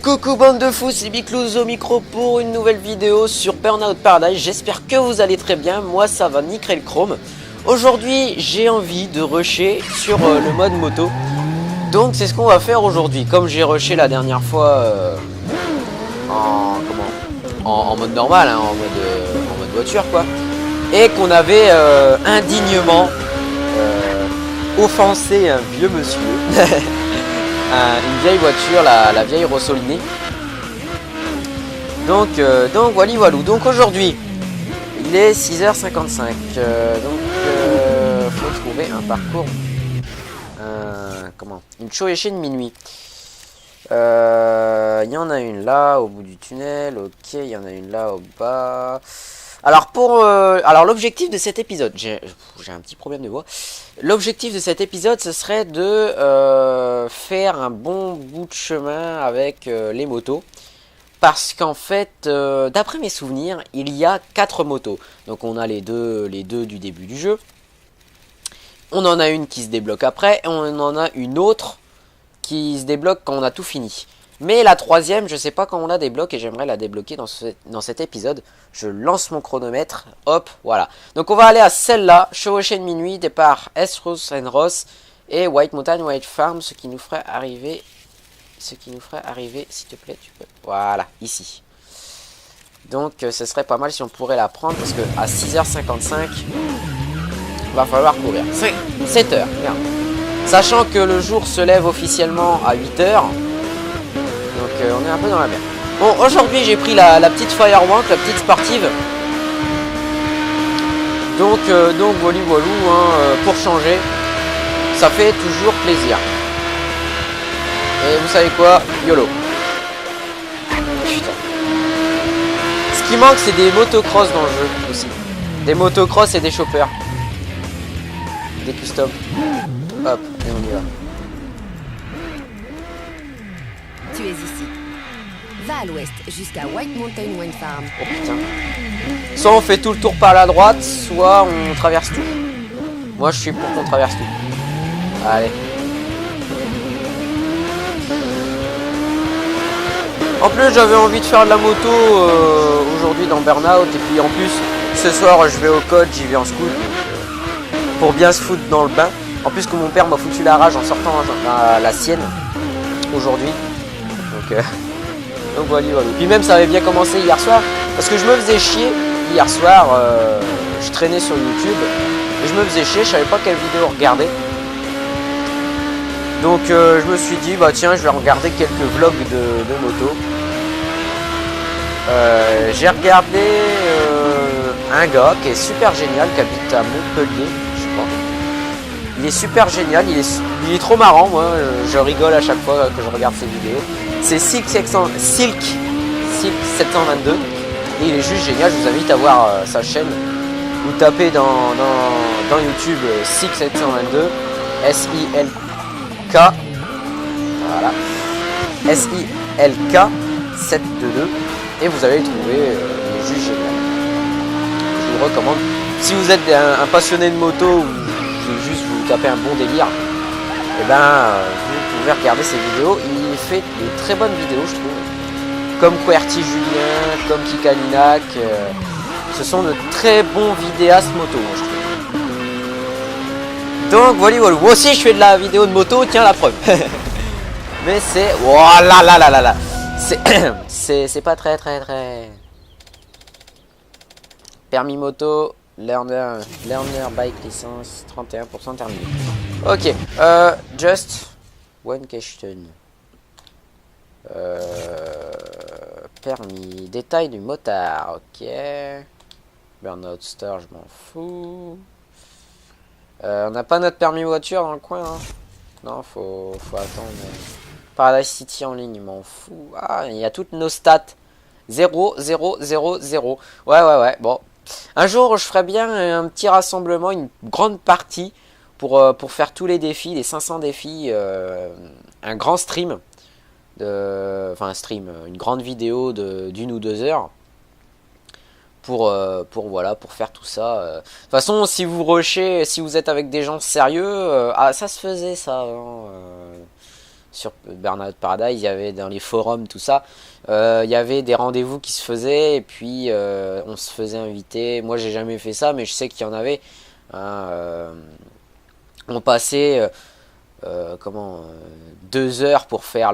Coucou bande de fous, c'est Biclouz au micro pour une nouvelle vidéo sur Burnout Paradise. J'espère que vous allez très bien, moi ça va nickel le chrome. Aujourd'hui j'ai envie de rusher sur le mode moto. Donc c'est ce qu'on va faire aujourd'hui. Comme j'ai rushé la dernière fois en mode normal, hein, en mode voiture quoi. Et qu'on avait indignement offensé un vieux monsieur. Une vieille voiture, la vieille Rossolini. Donc voilà. Donc aujourd'hui, il est 6h55. Faut trouver un parcours. Une chevauchée de minuit. Il y en a une là, au bout du tunnel. Ok, il y en a une là, au bas. Alors l'objectif de cet épisode, j'ai un petit problème de voix. L'objectif de cet épisode, ce serait de faire un bon bout de chemin avec les motos. Parce qu'en fait, d'après mes souvenirs, il y a 4 motos. Donc on a les deux du début du jeu. On en a une qui se débloque après, et on en a une autre qui se débloque quand on a tout fini. Mais la troisième, je sais pas quand on la débloque et j'aimerais la débloquer dans cet épisode. Je lance mon chronomètre, hop, voilà. Donc on va aller à celle-là, chevauchée de minuit, départ S-Rose and Ross et White Mountain, White Farm, ce qui nous ferait arriver, s'il te plaît, tu peux, voilà, ici. Donc ce serait pas mal si on pourrait la prendre parce que à 6h55, va falloir courir. 7h, merde. Sachant que le jour se lève officiellement à 8h. Donc on est un peu dans la merde. Bon, aujourd'hui j'ai pris la petite Firewank, la petite sportive. Donc voilà, hein, pour changer, ça fait toujours plaisir. Et vous savez quoi, YOLO. Putain. Ce qui manque, c'est des motocross dans le jeu aussi. Des motocross et des choppers. Des customs. Hop, et on y va. Tu es ici. Va à l'ouest jusqu'à White Mountain Wind Farm. Oh putain. Soit on fait tout le tour par la droite, soit on traverse tout. Moi je suis pour qu'on traverse tout. Allez. En plus j'avais envie de faire de la moto aujourd'hui dans Burnout. Et puis en plus ce soir je vais au code, j'y vais en scoot. Pour bien se foutre dans le bain. En plus que mon père m'a foutu la rage en sortant la sienne aujourd'hui. Donc voilà. Puis même ça avait bien commencé hier soir. Parce que je me faisais chier hier soir. Je traînais sur YouTube. Et je me faisais chier, je savais pas quelle vidéo regarder. Donc je me suis dit, bah tiens, je vais regarder quelques vlogs de moto. J'ai regardé un gars qui est super génial, qui habite à Montpellier, je crois. Il est super génial, il est trop marrant, moi, je rigole à chaque fois que je regarde ses vidéos. C'est Silk 722 et il est juste génial, je vous invite à voir sa chaîne. Vous tapez dans YouTube Silk 722, S-I-L-K, voilà, S-I-L-K 722 et vous allez le trouver, il est juste génial. Je vous le recommande. Si vous êtes un passionné de moto ou juste vous tapez un bon délire, et vous pouvez regarder ses vidéos. Il fait de très bonnes vidéos, je trouve, comme QWERTY Julien, comme Kikalinac. Ce sont de très bons vidéastes moto, moi, je trouve. Donc voilà. Moi aussi je fais de la vidéo de moto, tiens la preuve. Mais c'est voilà, c'est pas très permis moto. Learner bike licence 31% terminé. Ok, just one question. Permis, détail du motard. Ok. Burnout Star, je m'en fous. On n'a pas notre permis voiture dans le coin, hein. Non, faut attendre. Paradise City en ligne, je m'en fous. Ah, il y a toutes nos stats. 0, 0, 0, 0. Ouais, bon. Un jour, je ferai bien un petit rassemblement, une grande partie pour faire tous les défis, les 500 défis, un grand stream, une grande vidéo d'1 ou 2 heures pour faire tout ça. De toute façon, si vous rushez, si vous êtes avec des gens sérieux, ça se faisait ça. sur Burnout Paradise, il y avait dans les forums, tout ça, il y avait des rendez-vous qui se faisaient, et puis on se faisait inviter. Moi, j'ai jamais fait ça, mais je sais qu'il y en avait. Hein, on passait 2 heures pour faire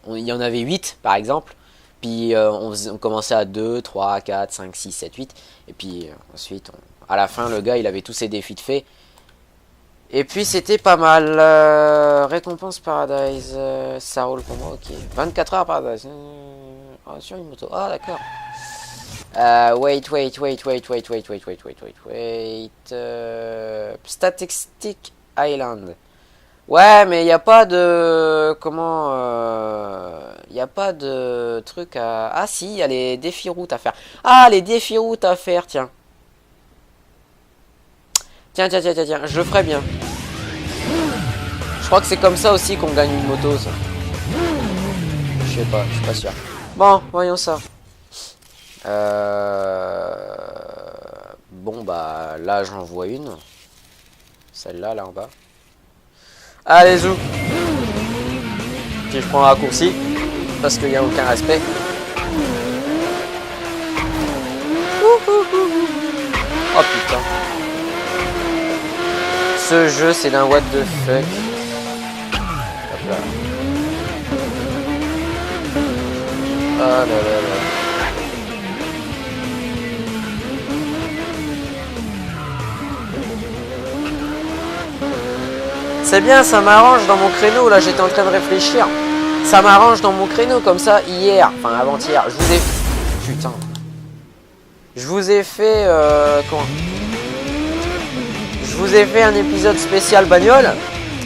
il y en avait 8 par exemple. Puis on commençait à 2, 3, 4, 5, 6, 7, 8. Et puis ensuite, à la fin, le gars, il avait tous ses défis de fait. Et puis c'était pas mal. Récompense Paradise. Ça roule pour moi, ok. 24 heures Paradise. Sur une moto. Ah, d'accord. Wait. Statistic Island. Ouais, mais il n'y a pas de... Il n'y a pas de truc à... Ah si, il y a les défis routes à faire. Ah, les défis routes à faire, tiens. Tiens, je le ferai bien. Je crois que c'est comme ça aussi qu'on gagne une moto, ça. Je sais pas, je suis pas sûr. Bon, voyons ça. Bon, bah, là, j'en vois une. Celle-là, là en bas. Allez, zou. Puis je prends un raccourci. Parce qu'il n'y a aucun respect. Oh putain. Ce jeu, c'est d'un what the fuck. Hop là. Ah là là là. C'est bien, ça m'arrange dans mon créneau. Là, j'étais en train de réfléchir. Ça m'arrange dans mon créneau comme ça hier. Enfin, avant-hier. Je vous ai... Putain. Je vous ai fait... Comment ? Je vous ai fait un épisode spécial bagnole.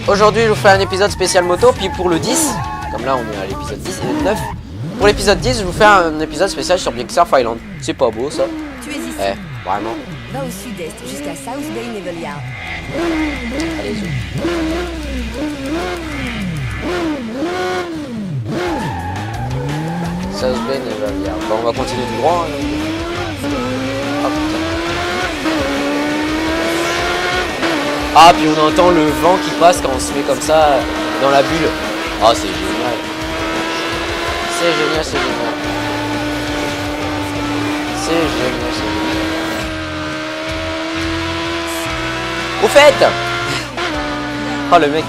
Aujourd'hui, je vous fais un épisode spécial moto. Puis pour le 10, comme là, on est à l'épisode 10 et 9. Pour l'épisode 10, je vous fais un épisode spécial sur Big Surf Island. C'est pas beau, ça ? Tu es ici. Vraiment. Va au sud-est jusqu'à South Bay Naval Yard. Allez-y. South Bay Naval Yard. Bon, on va continuer tout droit. Ah putain. Ah, puis on entend le vent qui passe quand on se met comme ça dans la bulle. Ah, c'est génial. C'est génial, c'est génial. C'est génial, c'est génial. Au fait, oh le mec,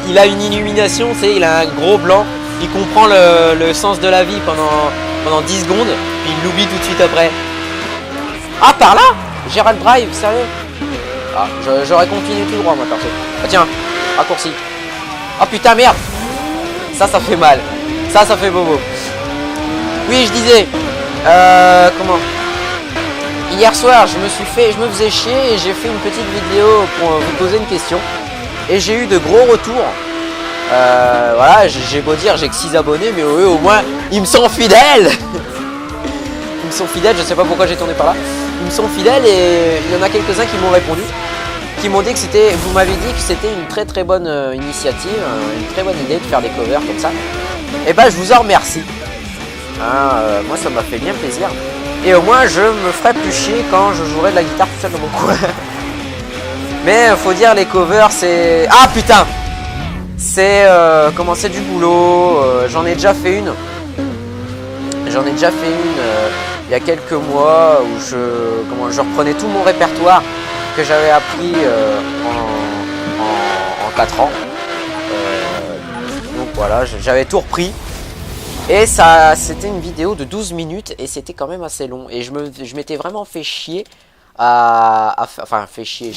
il a une illumination, tu sais, il a un gros blanc, il comprend le sens de la vie pendant 10 secondes, puis il l'oublie tout de suite après. Ah, par là Gérald Drive, sérieux? Ah, j'aurais continué tout droit, moi, perso. Ah tiens, raccourci. Oh putain, merde. Ça fait mal. Ça fait bobo. Oui, je disais, comment? Hier soir, je me faisais chier et j'ai fait une petite vidéo pour vous poser une question. Et j'ai eu de gros retours. Voilà, j'ai beau dire, j'ai que 6 abonnés, mais eux, au moins, ils me sont fidèles. Ils me sont fidèles, je sais pas pourquoi j'ai tourné par là. Ils me sont fidèles et il y en a quelques-uns qui m'ont répondu. Qui m'ont dit que c'était, vous m'avez dit que c'était une très très bonne initiative, une très bonne idée de faire des covers comme ça. Et ben, je vous en remercie. Moi, ça m'a fait bien plaisir. Et au moins je me ferai plus chier quand je jouerai de la guitare tout seul dans mon coin. Mais faut dire les covers c'est... Ah putain. C'est comment, c'est du boulot. J'en ai déjà fait une. Il y a quelques mois où je reprenais tout mon répertoire que j'avais appris en 4 ans. Donc voilà, j'avais tout repris. Et ça, c'était une vidéo de 12 minutes et c'était quand même assez long. Et je m'étais vraiment fait chier enfin, fait chier.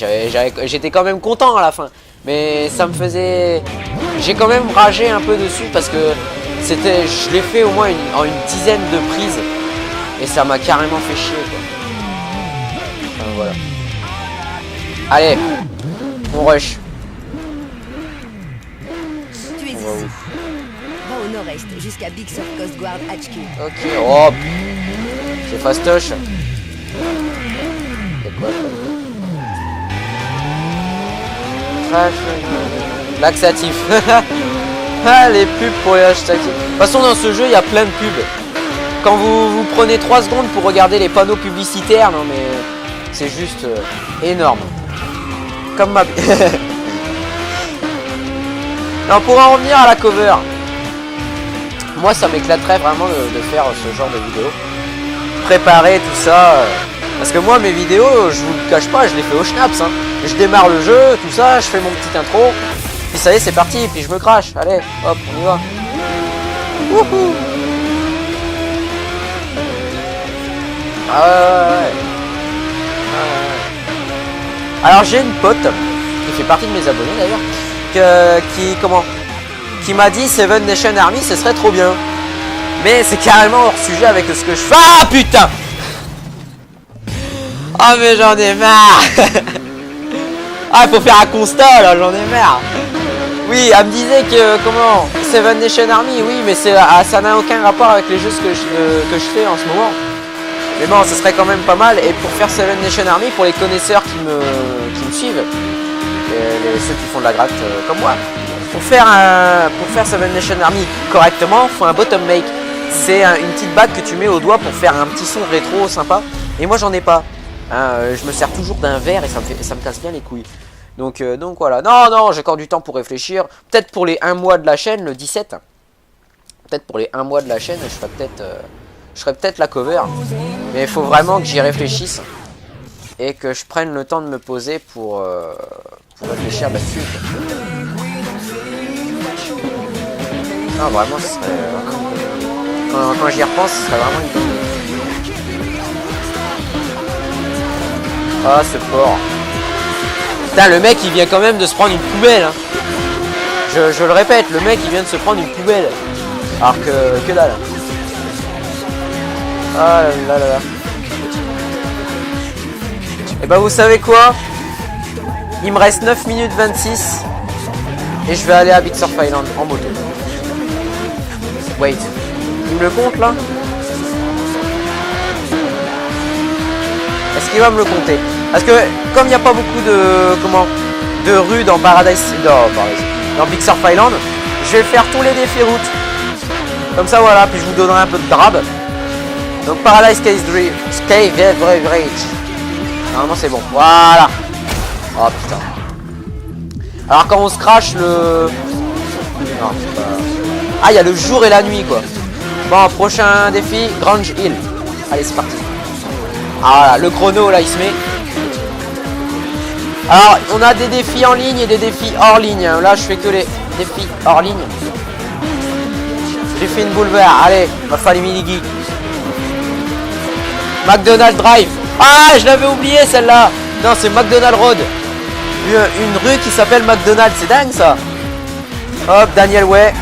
J'étais quand même content à la fin. Mais ça me faisait... J'ai quand même ragé un peu dessus parce que je l'ai fait au moins en une dizaine de prises. Et ça m'a carrément fait chier, quoi. Enfin, voilà. Allez, on rush. Tu es ici. Va au nord-est jusqu'à Big Sur Coast Guard HQ. Ok, oh, c'est fastoche. C'est quoi ça? Laxatif. Ah, les pubs pour les hashtags. De toute façon, dans ce jeu, il y a plein de pubs. Quand vous prenez 3 secondes pour regarder les panneaux publicitaires, non mais c'est juste énorme. Comme ma... Non, pour en revenir à la cover. Moi, ça m'éclaterait vraiment de faire ce genre de vidéo. Préparer tout ça. Parce que moi, mes vidéos, je vous le cache pas, je les fais au schnaps. Hein. Je démarre le jeu, tout ça, je fais mon petit intro. Puis ça y est, c'est parti. Puis je me crache. Allez, hop, on y va. Wouhou. Ah ouais. Alors j'ai une pote qui fait partie de mes abonnés d'ailleurs, qui m'a dit Seven Nation Army ce serait trop bien. Mais c'est carrément hors sujet avec ce que je fais. Ah putain. Ah mais j'en ai marre. Ah faut faire un constat là, j'en ai marre. Oui, elle me disait que comment Seven Nation Army, oui mais ça n'a aucun rapport avec les jeux que je fais en ce moment. Mais bon, ce serait quand même pas mal. Et pour faire Seven Nation Army, pour les connaisseurs qui me suivent, ceux qui font de la gratte comme moi, pour faire Seven Nation Army correctement, il faut un bottom make. C'est une petite bague que tu mets au doigt pour faire un petit son rétro sympa. Et moi, j'en ai pas. Je me sers toujours d'un verre et ça me casse bien les couilles. Donc voilà. Non, j'ai encore du temps pour réfléchir. Peut-être pour les 1 mois de la chaîne, le 17. Peut-être pour les 1 mois de la chaîne, je ferai peut-être la cover, mais il faut vraiment que j'y réfléchisse et que je prenne le temps de me poser pour réfléchir là-dessus. Non, vraiment, ce serait... Quand j'y repense, ce serait vraiment une bonne idée. Ah, ce porc. Putain, le mec, il vient quand même de se prendre une poubelle. Hein. Je le répète, le mec, il vient de se prendre une poubelle. Alors que dalle. Ah là là là. Et bah vous savez quoi? Il me reste 9 minutes 26. Et je vais aller à Big Surf Island en moto. Wait. Il me le compte là? Est-ce qu'il va me le compter? Parce que comme il n'y a pas beaucoup de rues dans dans Big Surf Island, je vais faire tous les défis routes. Comme ça voilà, puis je vous donnerai un peu de drab. Donc Paradise Cave Bridge. Normalement c'est bon. Voilà. Oh putain. Alors quand on se crache le... Non, c'est pas... Ah il y a le jour et la nuit quoi. Bon prochain défi, Grange Hill. Allez c'est parti. Ah voilà, le chrono là il se met. Alors on a des défis en ligne et des défis hors ligne. Là je fais que les défis hors ligne. J'ai fait une boulevard. Allez, ma famille Miligi. McDonald Drive. Ah, je l'avais oublié celle-là. Non, c'est McDonald Road. Une rue qui s'appelle McDonald. C'est dingue ça. Hop, Daniel Way.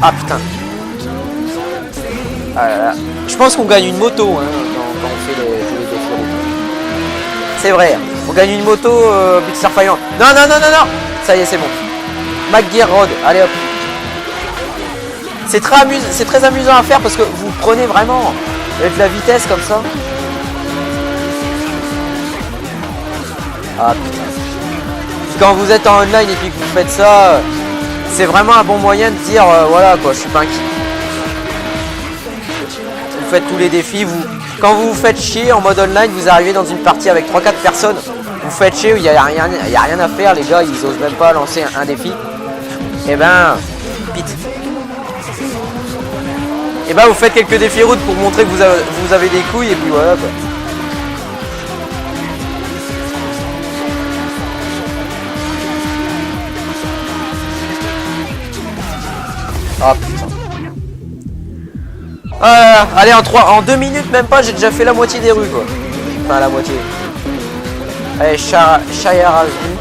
Ah putain. Ah là là. Je pense qu'on gagne une moto hein, quand on fait les défis. C'est vrai. On gagne une moto Big Surf Island. Non. Ça y est, c'est bon. McGear Road. Allez hop. C'est très amusant à faire parce que vous prenez vraiment avec la vitesse comme ça. Ah putain. Quand vous êtes en online et puis que vous faites ça, c'est vraiment un bon moyen de dire voilà quoi, je suis pas inquiet. Vous faites tous les défis, quand vous vous faites chier en mode online, vous arrivez dans une partie avec 3-4 personnes, vous faites chier, il n'y a rien à faire, les gars ils osent même pas lancer un défi. Et ben, pite. Et bah vous faites quelques défis routes pour montrer que vous avez des couilles et puis voilà quoi. Ah putain. Allez en 2 minutes même pas j'ai déjà fait la moitié des rues quoi. Enfin la moitié. Allez Shire Avenue.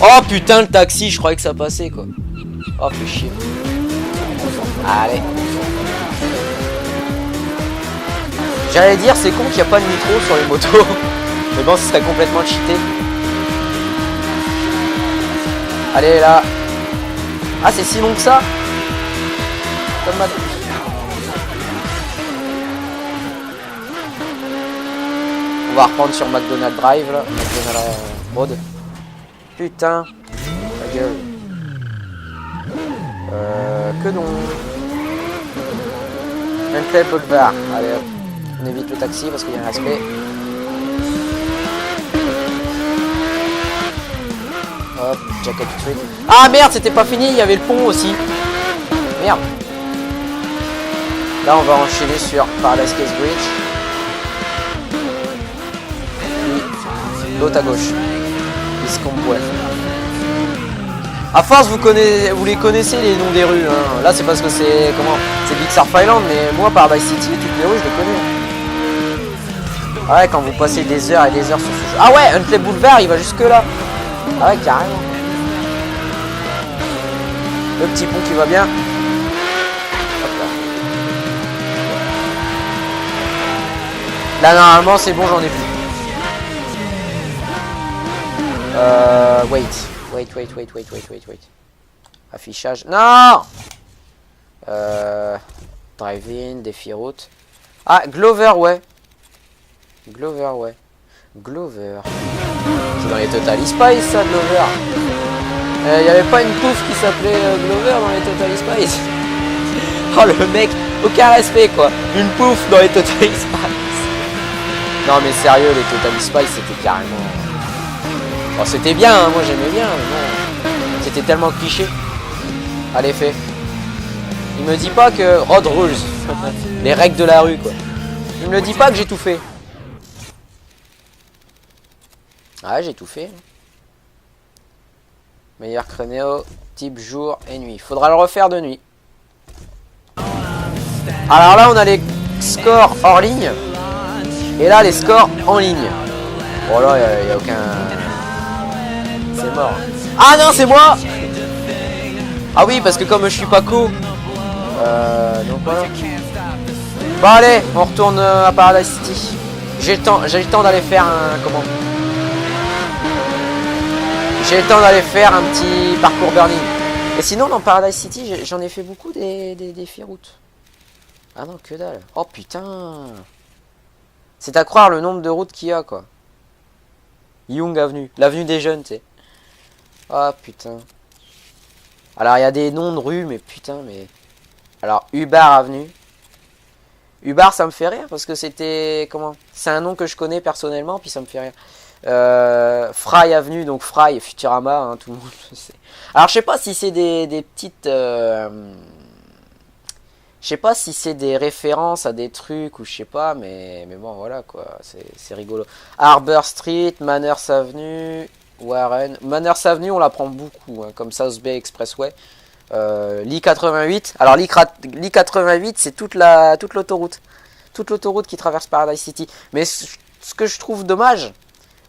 Oh putain le taxi je croyais que ça passait quoi. Oh fais chier. Allez. J'allais dire c'est con qu'il n'y a pas de nitro sur les motos. Mais bon ce serait complètement cheaté. Allez là. Ah c'est si long que ça. Comme ma... On va reprendre sur McDonald Drive là. McDonald Road. Putain. Ta gueule. Que donc. Mental Boulevard. Allez hop. On évite le taxi parce qu'il y a un respect. Hop. Hop, Jacob Street. Ah merde, c'était pas fini, il y avait le pont aussi. Merde. Là, on va enchaîner sur Paradise Case Bridge. Puis l'autre à gauche. Biscombe. À force, vous les connaissez les noms des rues. Hein. Là, c'est parce que c'est Big Surf Island, mais moi, Paradise City, toutes les rues, je les connais. Ah ouais, quand vous passez des heures et des heures sur ce jeu. Ah ouais, Huntley Boulevard, il va jusque là. Ah ouais, carrément. Le petit pont qui va bien. Hop là. Là, normalement, c'est bon, j'en ai plus. Wait. Affichage. Non. Drive-in, défi route. Ah, Glover, ouais. Glover. C'est dans les Totally Spice, ça, Glover. Il y avait pas une pouffe qui s'appelait Glover dans les Totally Spice. Oh, le mec, aucun respect, quoi. Une pouffe dans les Totally Spice. Non, mais sérieux, les Totally Spice, c'était carrément... Bon, c'était bien, hein, moi j'aimais bien, mais non. C'était tellement cliché. Allez, fait. Il me dit pas que... Road Rules. Les règles de la rue, quoi. Il me dit pas que j'ai tout fait. Ah, j'ai tout fait. Meilleur chrono, type jour et nuit. Faudra le refaire de nuit. Alors là, on a les scores hors ligne. Et là, les scores en ligne. Bon, là, il n'y a aucun... C'est mort. Ah non, c'est moi. Ah oui, parce que comme je suis pas co. Donc voilà. Bon, allez, on retourne à Paradise City. J'ai le temps d'aller faire un... Comment? J'ai le temps d'aller faire un petit parcours burning. Et sinon, dans Paradise City, j'en ai fait beaucoup des défis routes. Ah non, que dalle. Oh putain. C'est à croire le nombre de routes qu'il y a, quoi. Young Avenue. L'avenue des jeunes, tu sais. Ah putain. Alors, il y a des noms de rues, mais putain, mais... Alors, Hubbard Avenue. Hubbard, ça me fait rire, parce que c'était... Comment? C'est un nom que je connais personnellement, puis ça me fait rire. Fry Avenue, donc Fry, Futurama, hein, tout le monde le sait. Alors je sais pas si c'est des petites... je sais pas si c'est des références à des trucs ou je sais pas, mais bon voilà quoi, c'est rigolo. Harbor Street, Manners Avenue, Warren. Manners Avenue on la prend beaucoup, hein, comme South Bay Expressway. L'I-88, alors l'I-88 c'est toute l'autoroute. Toute l'autoroute qui traverse Paradise City. Mais ce que je trouve dommage,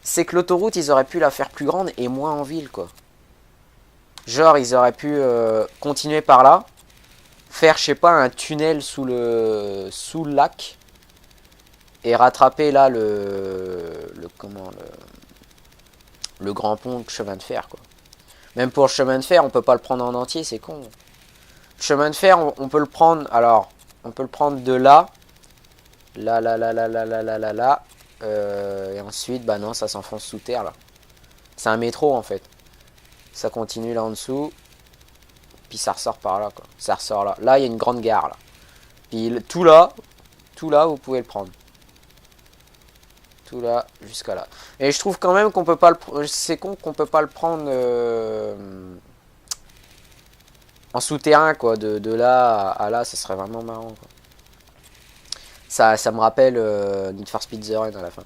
c'est que l'autoroute, ils auraient pu la faire plus grande et moins en ville, quoi. Genre, ils auraient pu continuer par là, faire, je sais pas, un tunnel sous le lac, et rattraper là le grand pont de chemin de fer, quoi. Même pour le chemin de fer, on peut pas le prendre en entier, c'est con. Le chemin de fer, on peut le prendre, alors, on peut le prendre de là, là. Et ensuite, bah non, ça s'enfonce sous terre là. C'est un métro en fait. Ça continue là en dessous. Puis ça ressort par là quoi. Ça ressort là. Là, il y a une grande gare là. Puis tout là, vous pouvez le prendre. Tout là, jusqu'à là. Et je trouve quand même qu'on peut pas le... C'est con qu'on peut pas le prendre en souterrain quoi. De là à là, ça serait vraiment marrant quoi. Ça me rappelle Need for Speed The Run à la fin.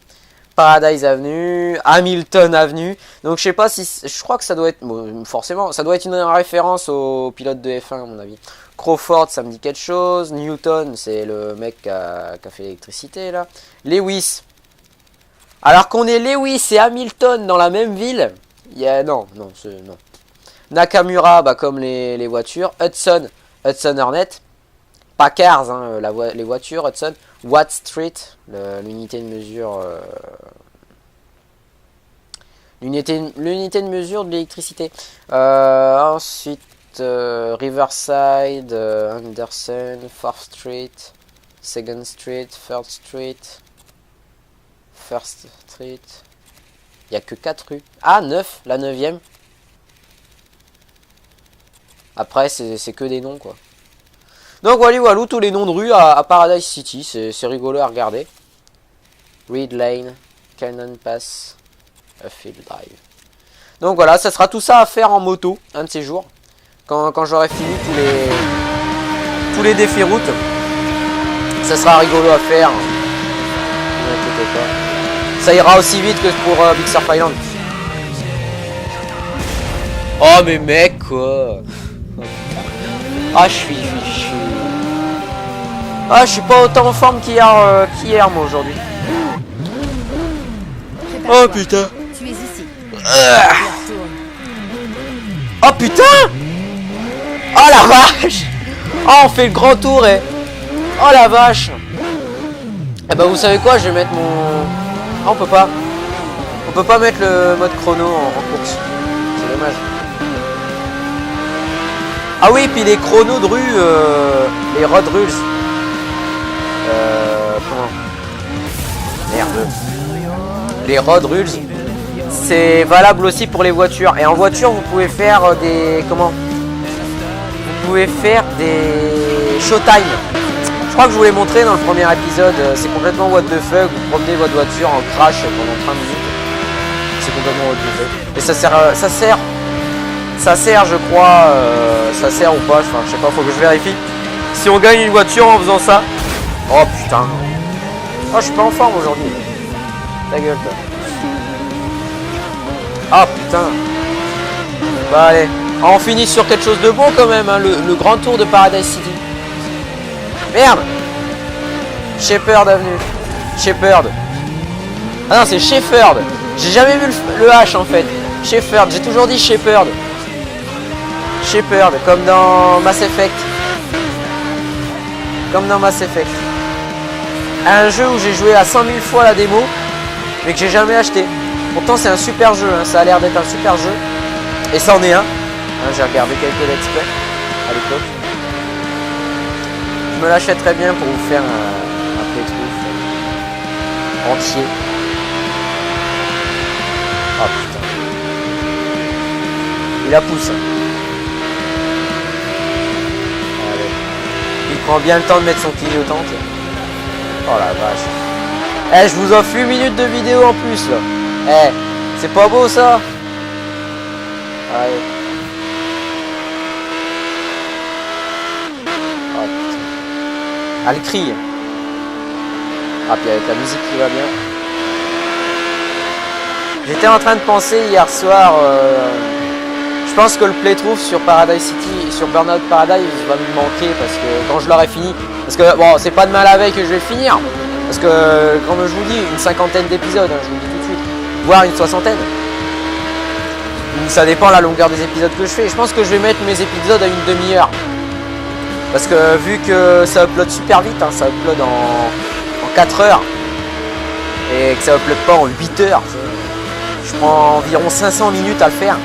Paradise Avenue, Hamilton Avenue. Donc je sais pas si... Je crois que ça doit être... Bon, forcément, ça doit être une référence au pilote de F1 à mon avis. Crawford, ça me dit quelque chose. Newton, c'est le mec qui a fait l'électricité là. Lewis. Alors qu'on ait Lewis et Hamilton dans la même ville. Non. Nakamura, bah, comme les voitures. Hudson Hornet. Packard, hein, les voitures, Hudson. Watt Street, l'unité de mesure... l'unité de mesure de l'électricité. Ensuite, Riverside, Anderson, 4th Street, 2nd Street, 3rd Street, 1st Street. Il n'y a que 4 rues. Ah, 9, la 9e. Après, c'est que des noms, quoi. Donc voilà, tous les noms de rues à Paradise City, c'est rigolo à regarder. Reed Lane, Cannon Pass, Field Drive. Donc voilà, ça sera tout ça à faire en moto, un de ces jours. Quand j'aurai fini tous les défis route. Ça sera rigolo à faire. Ne vous inquiétez pas. Ça ira aussi vite que pour Big Surf Island. Oh mais mec quoi. Ah je suis. Ah je suis pas autant en forme qu'hier moi aujourd'hui. Oh putain. Tu es ici. Oh putain. Oh la vache. Oh on fait le grand tour et... Oh la vache. Eh ben vous savez quoi, je vais mettre mon... Ah on peut pas. On peut pas mettre le mode chrono en course. C'est dommage. Ah oui, puis les chronos de rue, les road rules. Comment? Merde. Les road rules, c'est valable aussi pour les voitures. Et en voiture, vous pouvez faire des... Comment? Vous pouvez faire des showtime. Je crois que je vous l'ai montré dans le premier épisode. C'est complètement what the fuck. Vous promenez votre voiture en crash pendant 30 minutes. C'est complètement what the fuck. Et ça sert, je crois, ça sert ou pas, enfin, je sais pas, faut que je vérifie. Si on gagne une voiture en faisant ça. Oh putain. Oh, je suis pas en forme aujourd'hui. Ta gueule, toi. Ah putain. Bah allez. Ah, on finit sur quelque chose de bon quand même, hein, le grand tour de Paradise City. Merde. Shepherd Avenue. Shepherd. Ah non, c'est Shepherd. J'ai jamais vu le H en fait. Shepherd, j'ai toujours dit Shepherd. Shepherd, comme dans Mass Effect. Comme dans Mass Effect. Un jeu où j'ai joué à 100 000 fois la démo, mais que j'ai jamais acheté. Pourtant c'est un super jeu, hein. Ça a l'air d'être un super jeu. Et ça en est un. Hein, j'ai regardé quelques let's play à l'époque. Je me l'achèterais bien pour vous faire un playthrough entier. Oh putain. Il la pousse. Allez. Il prend bien le temps de mettre son clignotant. Oh la vache. Eh, je vous offre 8 minutes de vidéo en plus là. Eh, c'est pas beau ça? Allez. Oh putain. Ah, elle crie. Ah, puis avec la musique qui va bien. J'étais en train de penser hier soir, je pense que le playthrough sur Paradise City, sur Burnout Paradise va me manquer parce que quand je l'aurai fini, parce que bon c'est pas demain la veille que je vais le finir, parce que comme je vous dis, une cinquantaine d'épisodes, hein, je vous le dis tout de suite, voire une soixantaine. Ça dépend de la longueur des épisodes que je fais. Je pense que je vais mettre mes épisodes à une demi-heure. Parce que vu que ça upload super vite, hein, ça upload en 4 heures, et que ça upload pas en 8 heures. Je prends environ 500 minutes à le faire.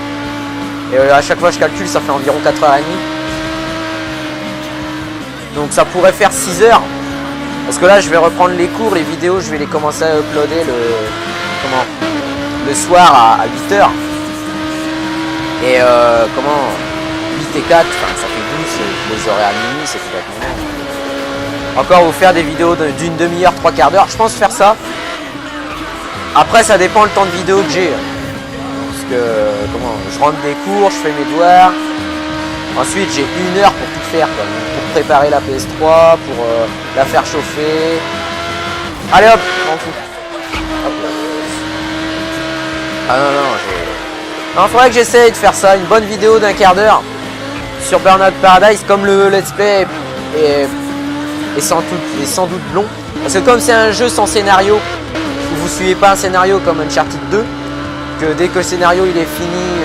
Et à chaque fois je calcule, ça fait environ 4h30. Donc ça pourrait faire 6 heures. Parce que là je vais reprendre les cours, les vidéos, je vais les commencer à uploader le soir à 8h. Et 8 et 4, enfin, ça fait 12, les horaires à minuit, c'est complètement... Encore vous faire des vidéos d'une demi-heure, 3 quarts d'heure. Je pense faire ça. Après ça dépend le temps de vidéo que j'ai. Parce que je rentre des cours, je fais mes devoirs. Ensuite j'ai 1 heure pour tout faire quoi. Pour préparer la PS3, pour la faire chauffer. Allez hop, on fout. Hop là. Ah non, non, faudrait que j'essaye de faire ça, une bonne vidéo d'1 quart d'heure sur Burnout Paradise, comme le let's play est sans doute long. Parce que comme c'est un jeu sans scénario, où vous suivez pas un scénario comme Uncharted 2, que dès que le scénario il est fini,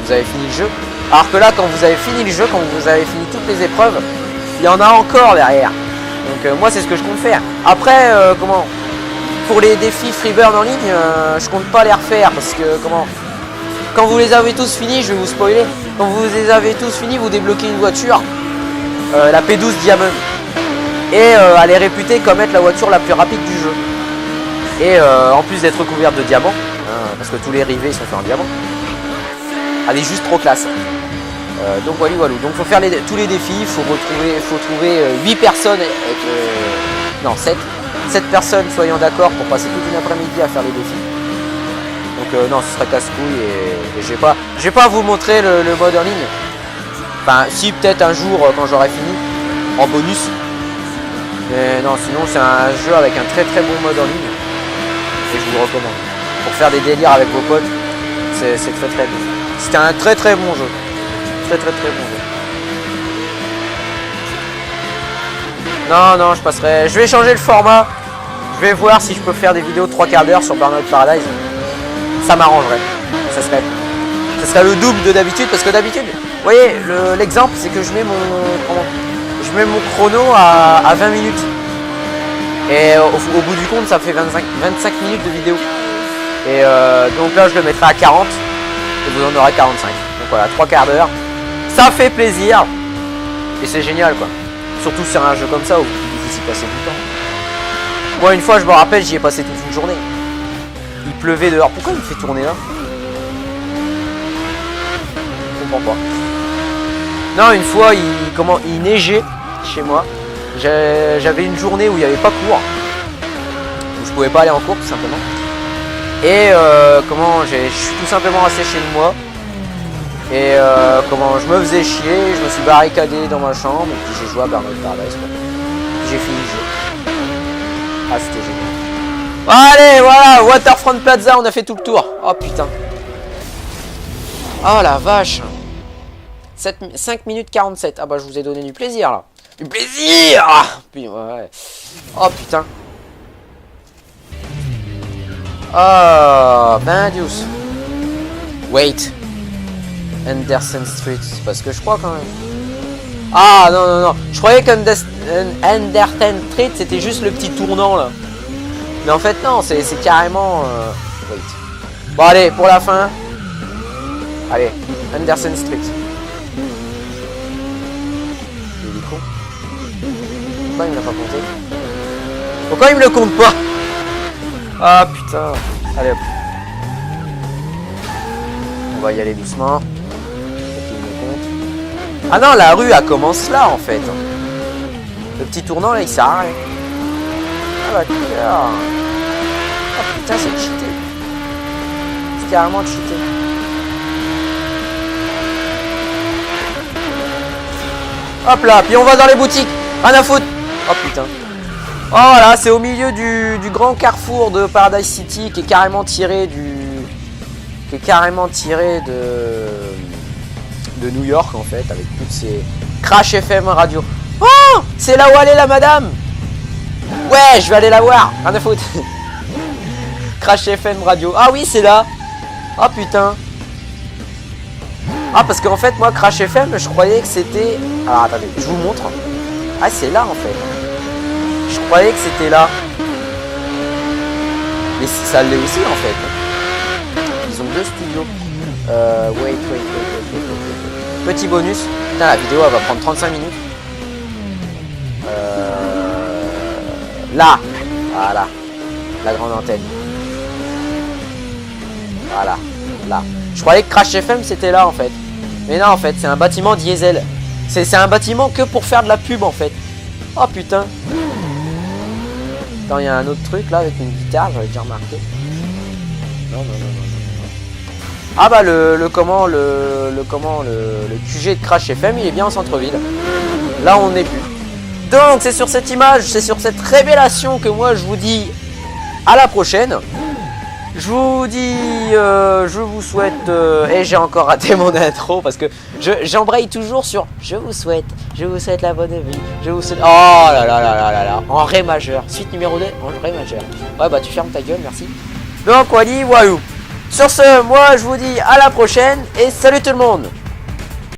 vous avez fini le jeu. Alors que là, quand vous avez fini le jeu, quand vous avez fini toutes les épreuves, il y en a encore derrière. Donc moi c'est ce que je compte faire. Après, pour les défis Freeburn en ligne, je compte pas les refaire parce que quand vous les avez tous finis, je vais vous spoiler. Quand vous les avez tous finis, vous débloquez une voiture, la P12 Diamond, et elle est réputée comme être la voiture la plus rapide du jeu. Et en plus d'être recouverte de diamants, hein, parce que tous les rivets sont faits en diamant, elle est juste trop classe. Donc voilà. Donc faut faire tous les défis, il faut trouver 8 personnes non 7 personnes soyant d'accord pour passer toute une après-midi à faire les défis. Donc non, ce serait casse-couille et je vais pas vous montrer le mode en ligne. Enfin, si, peut-être un jour quand j'aurai fini, en bonus. Mais non, sinon c'est un jeu avec un très très bon mode en ligne. Et je vous le recommande. Pour faire des délires avec vos potes, c'est très très bon. C'était un très très bon jeu. Très très très bon jeu. Non, je passerai. Je vais changer le format. Je vais voir si je peux faire des vidéos de 3/4 d'heure sur Burnout Paradise. Ça m'arrangerait. Ça serait le double de d'habitude. Parce que d'habitude, vous voyez, l'exemple, c'est que je mets mon chrono à 20 minutes. Et au bout du compte, ça fait 25 minutes de vidéo. Et donc là, je le mettrai à 40. Et vous en aurez 45. Donc voilà, 3/4 d'heure. Ça fait plaisir. Et c'est génial, quoi. Surtout sur un jeu comme ça où vous y passez du temps. Moi, une fois, je me rappelle, j'y ai passé toute une journée. Il pleuvait dehors. Pourquoi il me fait tourner là? Je comprends pas. Non, une fois, il neigeait chez moi. J'avais une journée où il n'y avait pas cours. Où je pouvais pas aller en cours, tout simplement. Et je suis tout simplement resté chez moi. Et je me faisais chier, je me suis barricadé dans ma chambre et puis j'ai joué à Burnout Paradise. Puis j'ai fini le jeu. Ah, c'était génial. Allez, voilà, Waterfront Plaza, on a fait tout le tour. Oh putain. Oh la vache. 5 minutes 47. Ah bah je vous ai donné du plaisir là. Du plaisir. Puis, ouais. Oh putain. Oh, ben Dios. Wait. Anderson Street, c'est pas ce que je crois quand même. Ah non. Je croyais qu'Anderson Street c'était juste le petit tournant là. Mais en fait non, c'est carrément... Wait. Bon allez, pour la fin. Allez, Anderson Street. Il est con. Pourquoi il me l'a pas compté? Pourquoi il me le compte pas? Ah putain. Allez hop. On va y aller doucement. Ah non, la rue elle commence là en fait. Le petit tournant là il sert à rien. Ah bah d'accord. Ah putain c'est cheaté. C'est carrément cheaté. Hop là, puis on va dans les boutiques. Rien à foutre. Oh putain. Oh là, c'est au milieu du grand carrefour de Paradise City qui est carrément tiré de New York en fait, avec toutes ces Crash FM radio. Oh, c'est là où elle est la madame. Ouais, je vais aller la voir. Rien à foutre. Crash FM radio. Ah oui, c'est là. Ah putain. Ah parce qu'en fait moi Crash FM, je croyais que c'était... Alors attendez, je vous montre. Ah c'est là en fait. Je croyais que c'était là. Mais ça l'est aussi en fait. Ils ont 2 studios. Wait. Petit bonus. Putain, la vidéo elle va prendre 35 minutes. Là. Voilà. La grande antenne. Voilà. Là. Je croyais que Crash FM c'était là en fait. Mais non en fait, c'est un bâtiment diesel. C'est un bâtiment que pour faire de la pub en fait. Oh putain. Attends, il y a un autre truc là avec une guitare, j'avais déjà remarqué. Non. Ah bah le QG de Crash FM, il est bien en centre-ville. Là on n'est plus. Donc c'est sur cette image, c'est sur cette révélation que moi je vous dis à la prochaine. Je vous dis, je vous souhaite, et j'ai encore raté mon intro parce que j'embraye toujours sur je vous souhaite la bonne vie, je vous souhaite, oh là, en ré majeur, suite numéro 2 en ré majeur. Ouais bah tu fermes ta gueule, merci. Donc on dit walou. Sur ce, moi je vous dis à la prochaine et salut tout le monde.